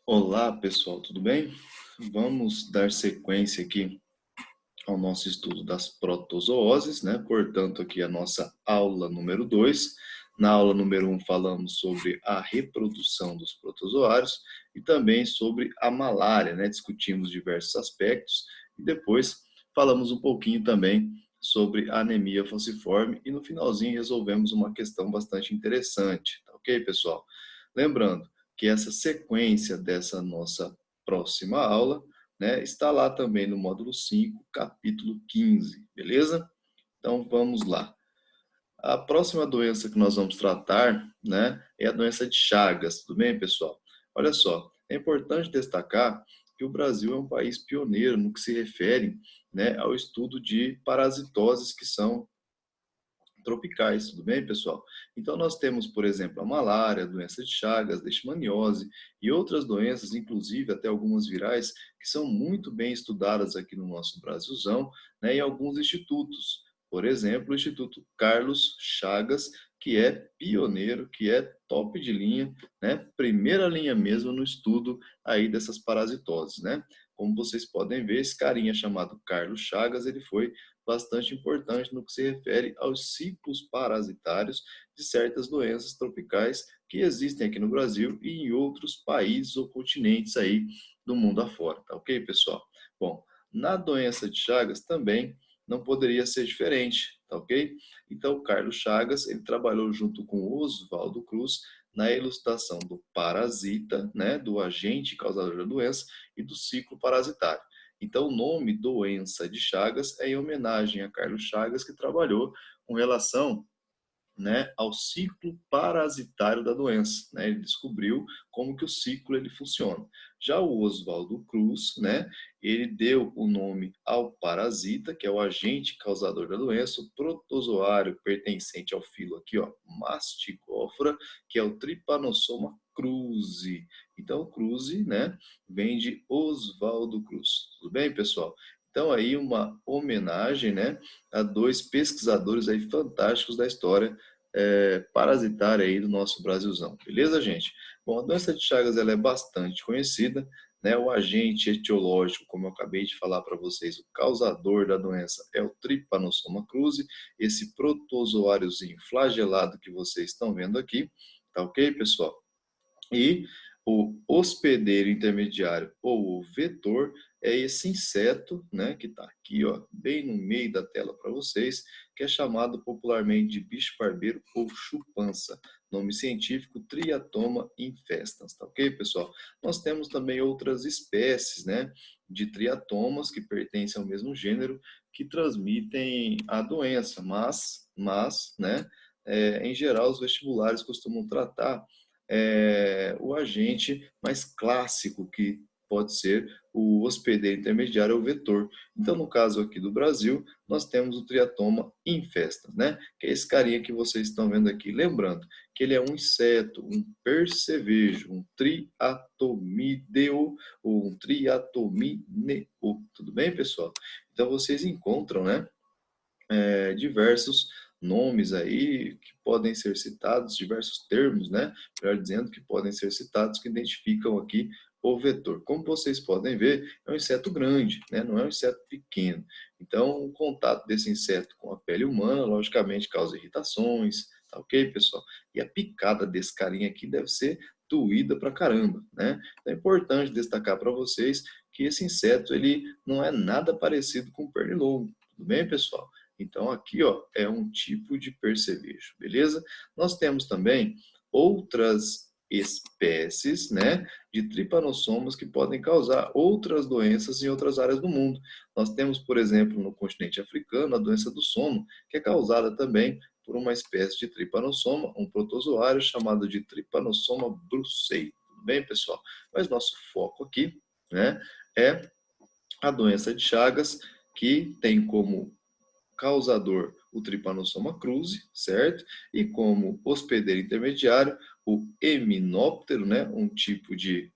Olá, pessoal, tudo bem? Vamos dar sequência aqui ao nosso estudo das protozooses, né? Portanto, aqui a nossa aula número 2. Na aula número 1 falamos sobre a reprodução dos protozoários e também sobre a malária, né? Discutimos diversos aspectos e depois falamos um pouquinho também sobre a anemia falciforme e no finalzinho resolvemos uma questão bastante interessante, tá ok, pessoal? Lembrando que essa sequência dessa nossa próxima aula, né, está lá também no módulo 5, capítulo 15, beleza? Então vamos lá. A próxima doença que nós vamos tratar, né, é a doença de Chagas, tudo bem, pessoal? Olha só, é importante destacar que o Brasil é um país pioneiro no que se refere, né, ao estudo de parasitoses que são tropicais, tudo bem, pessoal? Então, nós temos, por exemplo, a malária, a doença de Chagas, leishmaniose e outras doenças, inclusive até algumas virais, que são muito bem estudadas aqui no nosso Brasilzão, né, em alguns institutos. Por exemplo, o Instituto Carlos Chagas, que é pioneiro, que é top de linha, né, primeira linha mesmo no estudo aí dessas parasitoses, né? Como vocês podem ver, esse carinha chamado Carlos Chagas, ele foi bastante importante no que se refere aos ciclos parasitários de certas doenças tropicais que existem aqui no Brasil e em outros países ou continentes aí do mundo afora, tá ok, pessoal? Bom, na doença de Chagas também não poderia ser diferente, tá ok? Então, o Carlos Chagas, ele trabalhou junto com o Oswaldo Cruz na elucidação do parasita, né, do agente causador da doença e do ciclo parasitário. Então, o nome doença de Chagas é em homenagem a Carlos Chagas, que trabalhou com relação, né, ao ciclo parasitário da doença, né? Ele descobriu como que o ciclo ele funciona. Já o Oswaldo Cruz, né, ele deu o nome ao parasita, que é o agente causador da doença, o protozoário pertencente ao filo aqui, ó, Masticófora, que é o Trypanosoma cruzi. Então, cruzi, né, vem de Oswaldo Cruz. Tudo bem, pessoal? Então, aí uma homenagem, né, a dois pesquisadores aí fantásticos da história parasitária aí do nosso Brasilzão. Beleza, gente? Bom, a doença de Chagas ela é bastante conhecida, né? O agente etiológico, como eu acabei de falar para vocês, o causador da doença é o Trypanosoma cruzi, esse protozoáriozinho flagelado que vocês estão vendo aqui, tá ok, pessoal? E o hospedeiro intermediário ou o vetor é esse inseto, né, que está aqui, ó, bem no meio da tela para vocês, que é chamado popularmente de bicho-barbeiro ou chupança. Nome científico Triatoma infestans, tá ok, pessoal? Nós temos também outras espécies, né, de triatomas que pertencem ao mesmo gênero que transmitem a doença, né, em geral os vestibulares costumam tratar o agente mais clássico, que pode ser o hospedeiro intermediário ou vetor. Então, no caso aqui do Brasil, nós temos o Triatoma infestans, né? Que é esse carinha que vocês estão vendo aqui. Lembrando que ele é um inseto, um percevejo, um triatomideo ou um triatomineo. Tudo bem, pessoal? Então, vocês encontram, né? Diversos nomes aí que podem ser citados, diversos termos, né? Melhor dizendo, que podem ser citados, que identificam aqui o vetor. Como vocês podem ver, é um inseto grande, né? Não é um inseto pequeno. Então, o contato desse inseto com a pele humana, logicamente, causa irritações, tá ok, pessoal? E a picada desse carinha aqui deve ser doída pra caramba, né? Então, é importante destacar para vocês que esse inseto, ele não é nada parecido com o pernilongo, tudo bem, pessoal? Então, aqui, ó, é um tipo de percevejo, beleza? Nós temos também outras espécies, né, de tripanossomas que podem causar outras doenças em outras áreas do mundo. Nós temos, por exemplo, no continente africano, a doença do sono, que é causada também por uma espécie de tripanossoma, um protozoário chamado de Trypanosoma brucei. Tudo bem, pessoal? Mas nosso foco aqui, né, é a doença de Chagas, que tem como causador o Trypanosoma cruzi, certo? E como hospedeiro intermediário, o Hymenoptero, né? Um tipo de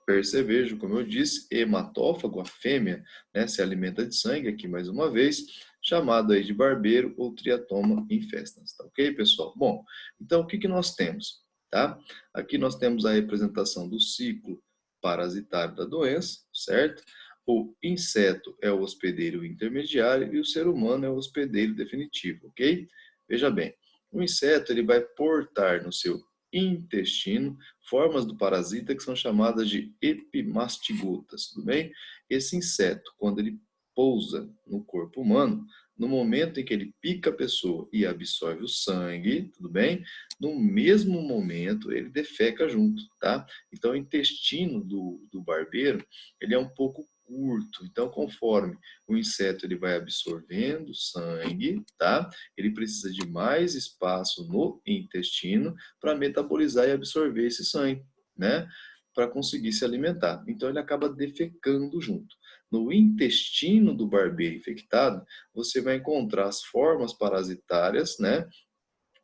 percevejo, como eu disse, hematófago, a fêmea, né? Se alimenta de sangue, aqui mais uma vez, chamado aí de barbeiro ou Triatoma infestans, tá ok, pessoal? Bom, então o que nós temos, tá? Aqui nós temos a representação do ciclo parasitário da doença, certo? O inseto é o hospedeiro intermediário e o ser humano é o hospedeiro definitivo, ok? Veja bem, o inseto ele vai portar no seu intestino formas do parasita que são chamadas de epimastigotas, tudo bem? Esse inseto, quando ele pousa no corpo humano, no momento em que ele pica a pessoa e absorve o sangue, tudo bem? No mesmo momento, ele defeca junto, tá? Então, o intestino do barbeiro, ele é um pouco curto. Então, conforme o inseto ele vai absorvendo sangue, tá? Ele precisa de mais espaço no intestino para metabolizar e absorver esse sangue, né? Para conseguir se alimentar. Então, ele acaba defecando junto. No intestino do barbeiro infectado, você vai encontrar as formas parasitárias, né,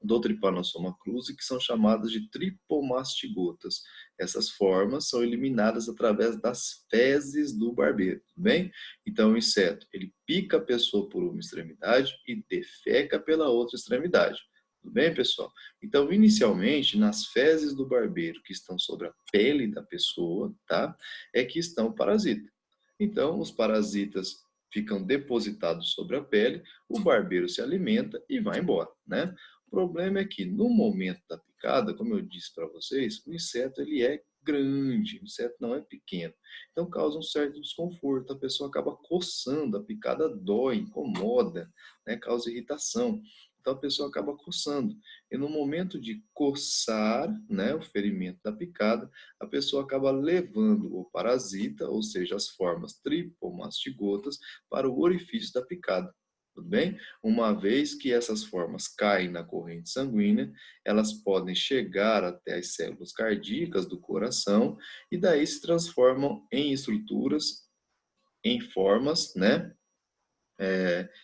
do Trypanosoma cruzi, que são chamadas de tripomastigotas. Essas formas são eliminadas através das fezes do barbeiro, tudo bem? Então, o inseto, ele pica a pessoa por uma extremidade e defeca pela outra extremidade. Tudo bem, pessoal? Então, inicialmente, nas fezes do barbeiro que estão sobre a pele da pessoa, tá? É que estão o parasita. Então, os parasitas ficam depositados sobre a pele, o barbeiro se alimenta e vai embora, né? O problema é que no momento da picada, como eu disse para vocês, o inseto ele é grande, o inseto não é pequeno. Então causa um certo desconforto, a pessoa acaba coçando, a picada dói, incomoda, né? Causa irritação. Então a pessoa acaba coçando. E no momento de coçar, né, o ferimento da picada, a pessoa acaba levando o parasita, ou seja, as formas tripomastigotas, para o orifício da picada. Tudo bem? Uma vez que essas formas caem na corrente sanguínea, elas podem chegar até as células cardíacas do coração e daí se transformam em estruturas, em formas, né?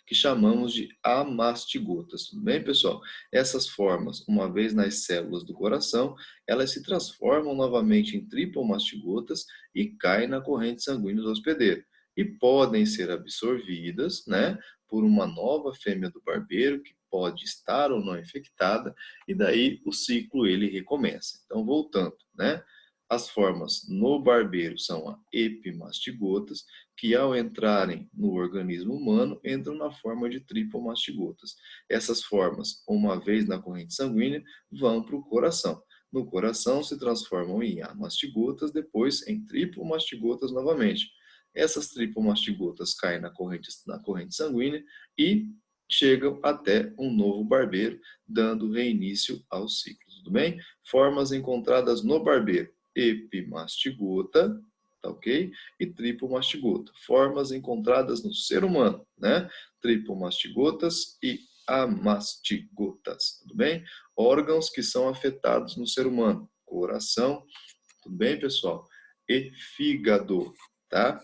Que chamamos de amastigotas. Tudo bem, pessoal? Essas formas, uma vez nas células do coração, elas se transformam novamente em tripomastigotas e caem na corrente sanguínea do hospedeiro. E podem ser absorvidas, né, por uma nova fêmea do barbeiro, que pode estar ou não infectada, e daí o ciclo ele recomeça. Então, voltando, né? As formas no barbeiro são a epimastigotas, que ao entrarem no organismo humano, entram na forma de tripomastigotas. Essas formas, uma vez na corrente sanguínea, vão para o coração. No coração se transformam em amastigotas, depois em tripomastigotas novamente. Essas tripomastigotas caem na corrente sanguínea e chegam até um novo barbeiro, dando reinício ao ciclo. Tudo bem? Formas encontradas no barbeiro: epimastigota, tá ok? E tripomastigota. Formas encontradas no ser humano, né? Tripomastigotas e amastigotas, tudo bem? Órgãos que são afetados no ser humano: coração, tudo bem, pessoal? E fígado, tá?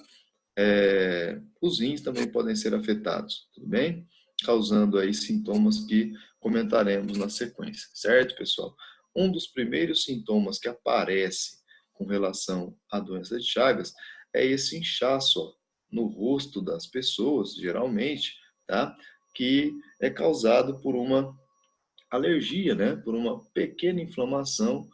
Os rins também podem ser afetados, tudo bem? Causando aí sintomas que comentaremos na sequência, certo, pessoal? Um dos primeiros sintomas que aparece com relação à doença de Chagas é esse inchaço ó, no rosto das pessoas, geralmente, tá? Que é causado por uma alergia, né? Por uma pequena inflamação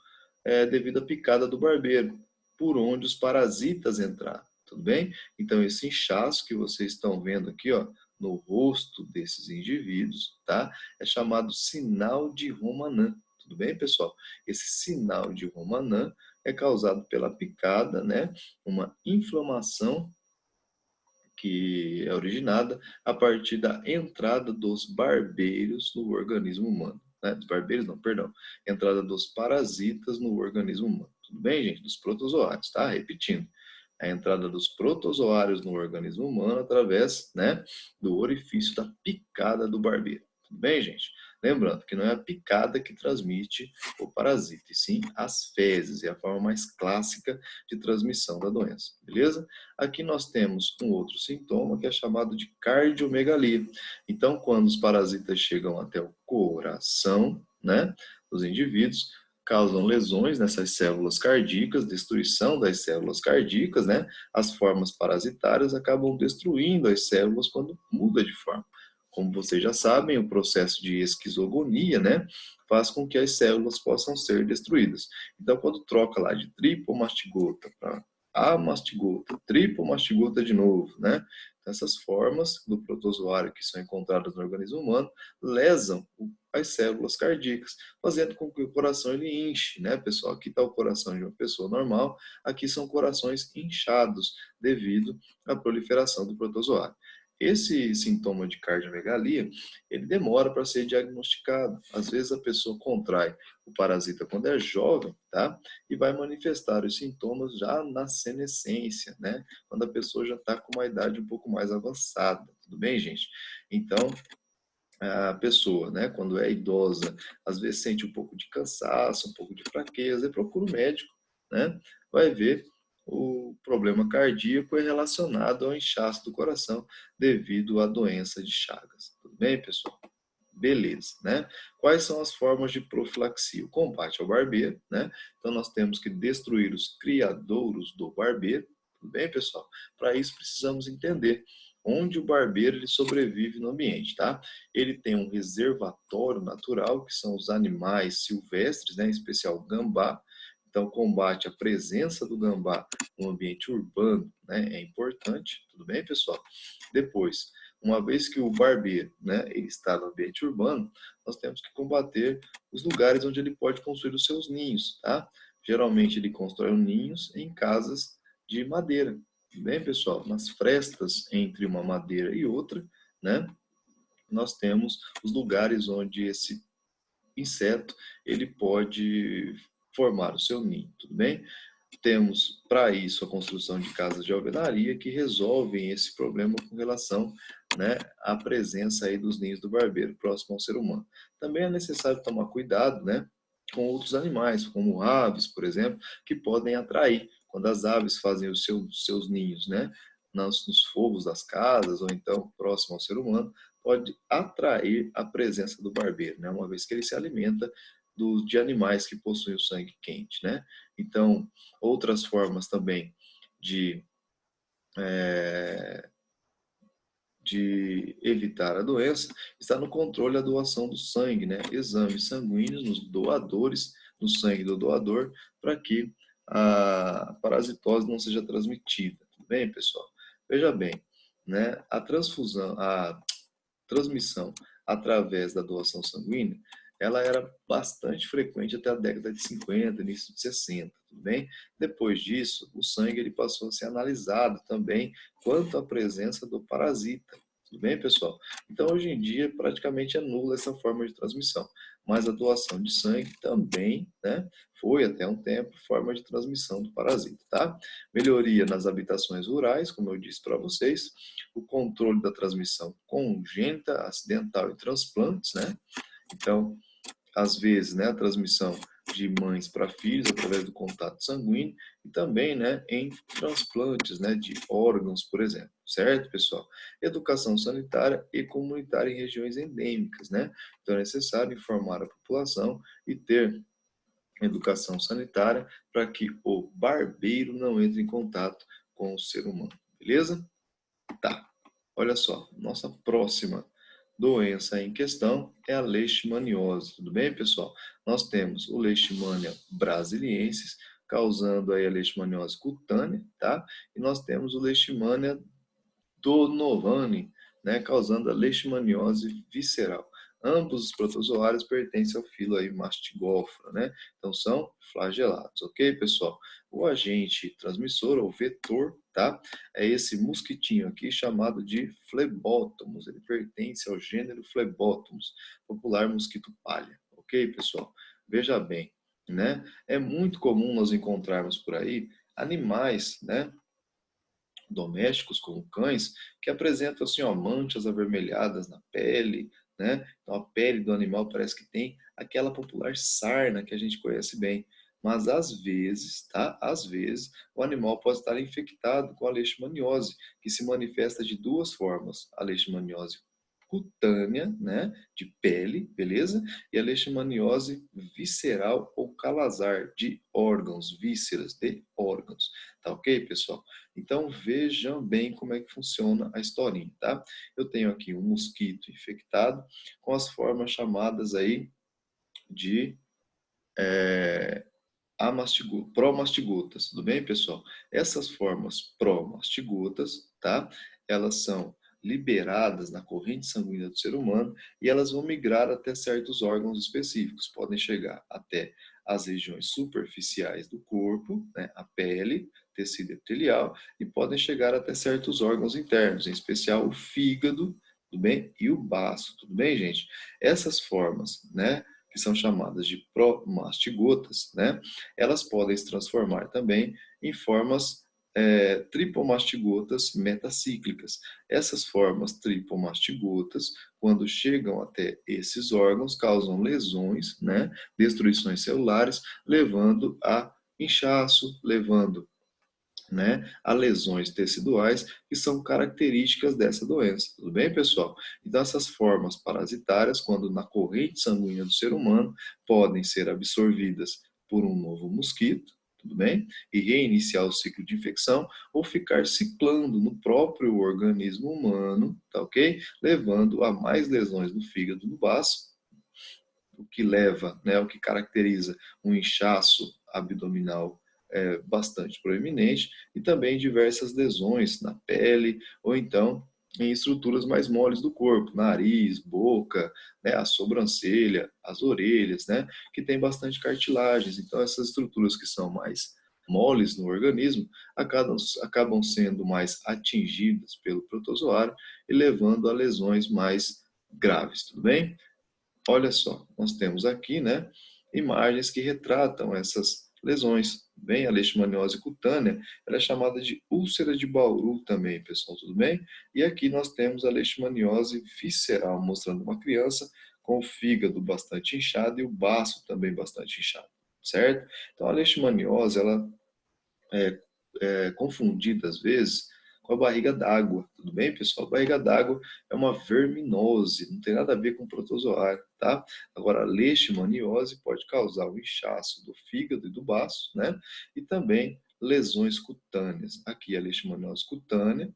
devido à picada do barbeiro, por onde os parasitas entraram, tudo bem? Então, esse inchaço que vocês estão vendo aqui, ó, no rosto desses indivíduos, tá? É chamado sinal de Romanin, tudo bem, pessoal? Esse sinal de Romanin é causado pela picada, né? Uma inflamação que é originada a partir da entrada dos barbeiros no organismo humano. Né? Dos barbeiros, não, perdão. Entrada dos parasitas no organismo humano. Tudo bem, gente? Dos protozoários, tá? Repetindo. A entrada dos protozoários no organismo humano através, né, do orifício da picada do barbeiro. Tudo bem, gente? Lembrando que não é a picada que transmite o parasita, e sim as fezes, é a forma mais clássica de transmissão da doença, beleza? Aqui nós temos um outro sintoma que é chamado de cardiomegalia. Então, quando os parasitas chegam até o coração, né, dos indivíduos, causam lesões nessas células cardíacas, destruição das células cardíacas, né? As formas parasitárias acabam destruindo as células quando muda de forma. Como vocês já sabem, o processo de esquizogonia, né, faz com que as células possam ser destruídas. Então, quando troca lá de tripomastigota para amastigota, tripomastigota de novo, né? Essas formas do protozoário que são encontradas no organismo humano lesam as células cardíacas, fazendo com que o coração ele inche, né, pessoal? Aqui está o coração de uma pessoa normal, aqui são corações inchados devido à proliferação do protozoário. Esse sintoma de cardiomegalia, ele demora para ser diagnosticado. Às vezes a pessoa contrai o parasita quando é jovem, tá? E vai manifestar os sintomas já na senescência, né? Quando a pessoa já está com uma idade um pouco mais avançada. Tudo bem, gente? Então, a pessoa, né, quando é idosa, às vezes sente um pouco de cansaço, um pouco de fraqueza, e procura um médico, né? Vai ver o problema cardíaco é relacionado ao inchaço do coração devido à doença de Chagas. Tudo bem, pessoal? Beleza, né? Quais são as formas de profilaxia? O combate ao barbeiro, né? Então nós temos que destruir os criadouros do barbeiro. Tudo bem, pessoal? Para isso precisamos entender onde o barbeiro ele sobrevive no ambiente, tá? Ele tem um reservatório natural, que são os animais silvestres, né? Em especial o gambá. Então combate a presença do gambá no ambiente urbano, né? É importante. Tudo bem, pessoal? Depois, uma vez que o barbeiro, né, ele está no ambiente urbano, nós temos que combater os lugares onde ele pode construir os seus ninhos, tá? Geralmente ele constrói ninhos em casas de madeira, bem, pessoal? Nas frestas entre uma madeira e outra, né? Nós temos os lugares onde esse inseto ele pode formar o seu ninho, tudo bem? Temos para isso a construção de casas de alvenaria que resolvem esse problema com relação, né, à presença aí dos ninhos do barbeiro próximo ao ser humano. Também é necessário tomar cuidado, né, com outros animais, como aves, por exemplo, que podem atrair. Quando as aves fazem os seus ninhos, né, nos forros das casas ou então próximo ao ser humano, pode atrair a presença do barbeiro, né, uma vez que ele se alimenta de animais que possuem o sangue quente, né? Então, outras formas também de, é, de evitar a doença está no controle da doação do sangue, né? Exames sanguíneos nos doadores, no sangue do doador, para que a parasitose não seja transmitida. Tudo bem, pessoal? Veja bem, né? A transmissão através da doação sanguínea, ela era bastante frequente até a década de 50, início de 60, tudo bem? Depois disso, o sangue ele passou a ser analisado também quanto à presença do parasita. Tudo bem, pessoal? Então, hoje em dia, praticamente é nula essa forma de transmissão. Mas a doação de sangue também, né, foi até um tempo forma de transmissão do parasita, tá? Melhoria nas habitações rurais, como eu disse para vocês, o controle da transmissão congênita, acidental e transplantes, né? Então, às vezes, né, a transmissão de mães para filhos através do contato sanguíneo e também, né, em transplantes, né, de órgãos, por exemplo, certo, pessoal? Educação sanitária e comunitária em regiões endêmicas, né? Então é necessário informar a população e ter educação sanitária para que o barbeiro não entre em contato com o ser humano, beleza? Tá. Olha só, nossa próxima doença em questão é a leishmaniose. Tudo bem, pessoal? Nós temos o Leishmania brasiliensis, causando aí a leishmaniose cutânea, tá? E nós temos o Leishmania donovani, né, causando a leishmaniose visceral. Ambos os protozoários pertencem ao filo aí Mastigófora, né? Então são flagelados, ok, pessoal? O agente transmissor ou vetor, tá? É esse mosquitinho aqui chamado de Phlebotomus. Ele pertence ao gênero Phlebotomus, popular mosquito palha, ok, pessoal? Veja bem, né? É muito comum nós encontrarmos por aí animais, né, domésticos, como cães, que apresentam assim, ó, manchas avermelhadas na pele, né? Então a pele do animal parece que tem aquela popular sarna que a gente conhece bem. Mas às vezes, tá? Às vezes, o animal pode estar infectado com a leishmaniose, que se manifesta de duas formas: a leishmaniose cutânea, né, de pele, beleza? E a leishmaniose visceral ou calazar, de órgãos, vísceras de órgãos. Tá ok, pessoal? Então vejam bem como é que funciona a historinha, tá? Eu tenho aqui um mosquito infectado com as formas chamadas aí de promastigotas, tudo bem, pessoal? Essas formas promastigotas, tá? Elas são liberadas na corrente sanguínea do ser humano e elas vão migrar até certos órgãos específicos. Podem chegar até as regiões superficiais do corpo, né? A pele, tecido epitelial, e podem chegar até certos órgãos internos, em especial o fígado, tudo bem? E o baço, tudo bem, gente? Essas formas, né? Que são chamadas de promastigotas, né? Elas podem se transformar também em formas tripomastigotas metacíclicas. Essas formas tripomastigotas, quando chegam até esses órgãos, causam lesões, né? Destruições celulares, levando a inchaço, levando, né, a lesões teciduais que são características dessa doença. Tudo bem, pessoal? Então, essas formas parasitárias, quando na corrente sanguínea do ser humano, podem ser absorvidas por um novo mosquito, tudo bem? E reiniciar o ciclo de infecção ou ficar ciclando no próprio organismo humano, tá ok? Levando a mais lesões no fígado e no baço, o que leva, né, o que caracteriza um inchaço abdominal bastante proeminente e também diversas lesões na pele ou então em estruturas mais moles do corpo, nariz, boca, né, a sobrancelha, as orelhas, né, que tem bastante cartilagens. Então essas estruturas que são mais moles no organismo acabam sendo mais atingidas pelo protozoário e levando a lesões mais graves, tudo bem? Olha só, nós temos aqui, né, imagens que retratam essas lesões. Bem, a leishmaniose cutânea, ela é chamada de úlcera de Bauru também, pessoal, tudo bem? E aqui nós temos a leishmaniose visceral, mostrando uma criança com o fígado bastante inchado e o baço também bastante inchado, certo? Então, a leishmaniose, ela confundida às vezes com a barriga d'água. Tudo bem, pessoal? A barriga d'água é uma verminose, não tem nada a ver com protozoário, tá? Agora, a leishmaniose pode causar o inchaço do fígado e do baço, né? E também lesões cutâneas. Aqui a leishmaniose cutânea,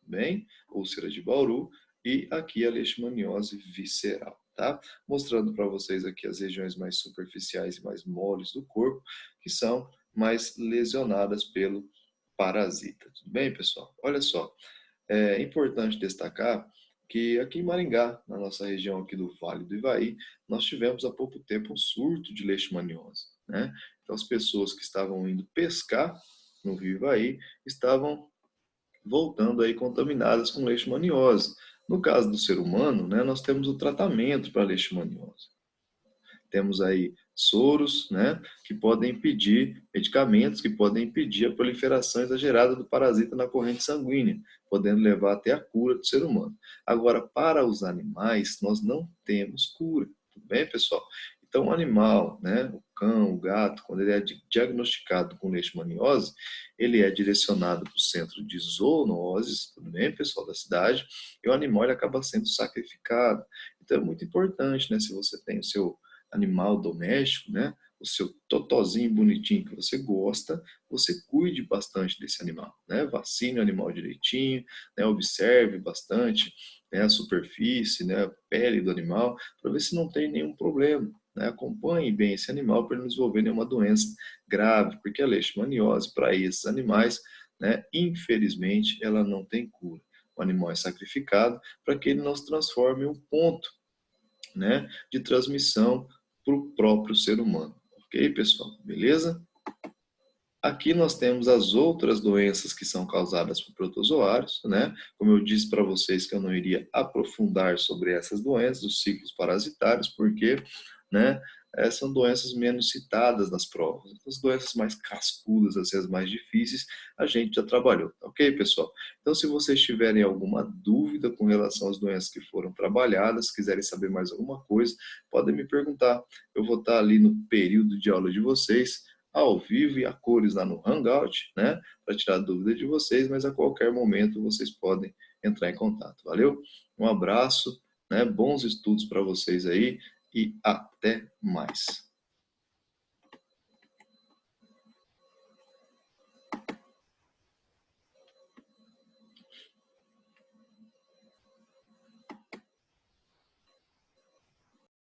bem? Úlcera de Bauru, e aqui a leishmaniose visceral, tá? Mostrando para vocês aqui as regiões mais superficiais e mais moles do corpo, que são mais lesionadas pelo parasita. Tudo bem, pessoal? Olha só, é importante destacar que aqui em Maringá, na nossa região aqui do Vale do Ivaí, nós tivemos há pouco tempo um surto de leishmaniose, né? Então as pessoas que estavam indo pescar no Rio Ivaí estavam voltando aí contaminadas com leishmaniose. No caso do ser humano, né, nós temos o tratamento para leishmaniose. Temos aí soros, né, que podem impedir, medicamentos que podem impedir a proliferação exagerada do parasita na corrente sanguínea, podendo levar até a cura do ser humano. Agora, para os animais, nós não temos cura, tudo bem, pessoal? Então, o animal, né, o cão, o gato, quando ele é diagnosticado com leishmaniose, ele é direcionado para o centro de zoonoses, tudo bem, pessoal da cidade, e o animal ele acaba sendo sacrificado. Então, é muito importante, né, se você tem o seu animal doméstico, né? O seu totozinho bonitinho que você gosta, você cuide bastante desse animal, né? Vacine o animal direitinho, né? Observe bastante, né? A superfície, né? A pele do animal, para ver se não tem nenhum problema, né? Acompanhe bem esse animal para ele não desenvolver nenhuma doença grave, porque a leishmaniose para esses animais, né? Infelizmente, ela não tem cura. O animal é sacrificado para que ele não se transforme em um ponto, né, de transmissão para o próprio ser humano. Ok, pessoal? Beleza? Aqui nós temos as outras doenças que são causadas por protozoários, né? Como eu disse para vocês que eu não iria aprofundar sobre essas doenças, os ciclos parasitários, porque, né, são doenças menos citadas nas provas. As doenças mais cascudas, assim, as mais difíceis, a gente já trabalhou, ok, pessoal? Então, se vocês tiverem alguma dúvida com relação às doenças que foram trabalhadas, quiserem saber mais alguma coisa, podem me perguntar. Eu vou estar ali no período de aula de vocês, ao vivo e a cores lá no Hangout, né? Para tirar dúvida de vocês, mas a qualquer momento vocês podem entrar em contato. Valeu? Um abraço, né? Bons estudos para vocês aí e até mais.